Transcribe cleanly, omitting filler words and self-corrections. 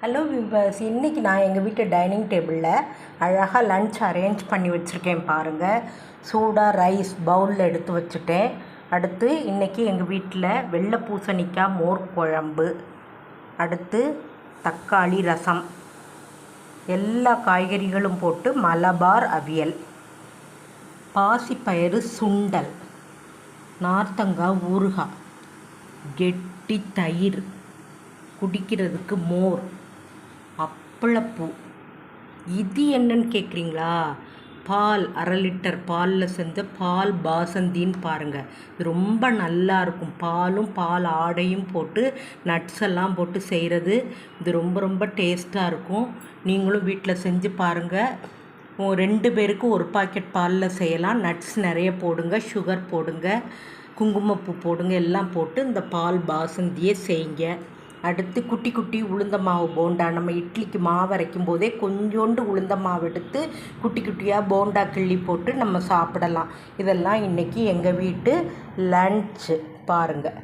Hello viewers, இன்றைக்கி நான் எங்கள் வீட்டு டைனிங் டேபிளில் அழகாக லன்ச் அரேஞ்ச் பண்ணி வச்சுருக்கேன் பாருங்கள். சூடாக ரைஸ் பவுலில் எடுத்து வச்சுட்டேன். அடுத்து இன்றைக்கி எங்கள் வீட்டில் வெள்ளை பூசணிக்காய் மோர் குழம்பு, அடுத்து தக்காளி ரசம், எல்லா காய்கறிகளும் போட்டு மலபார் அவியல், பாசிப்பயிறு சுண்டல், நார்த்தங்காய் ஊறுகாய், கெட்டி தயிர், குடிக்கிறதுக்கு மோர், அப்பளப்பூ. இது என்னன்னு கேட்குறீங்களா? பால் 1/2 லிட்டர் பாலில் செஞ்ச பால் பாசந்தின்னு பாருங்கள். இது ரொம்ப நல்லா இருக்கும். பாலும் பால் ஆடையும் போட்டு நட்ஸ் எல்லாம் போட்டு செய்கிறது. இது ரொம்ப ரொம்ப டேஸ்ட்டாக இருக்கும். நீங்களும் வீட்டில் செஞ்சு பாருங்கள். 2 பேருக்கு 1 பாக்கெட் பாலில் செய்யலாம். நட்ஸ் நிறைய போடுங்க, சுகர் போடுங்க, குங்குமப்பூ போடுங்க, எல்லாம் போட்டு இந்த பால் பாசந்தியே செய்யுங்க. அடுத்து குட்டி குட்டி உளுந்த மாவு போண்டா. நம்ம இட்லிக்கு மாவு அரைக்கும் போதே கொஞ்சோண்டு உளுந்த மாவு எடுத்து குட்டி குட்டியாக போண்டா கிள்ளி போட்டு நம்ம சாப்பிடலாம். இதெல்லாம் இன்றைக்கி எங்கள் வீட்டு லன்ச்சு பாருங்கள்.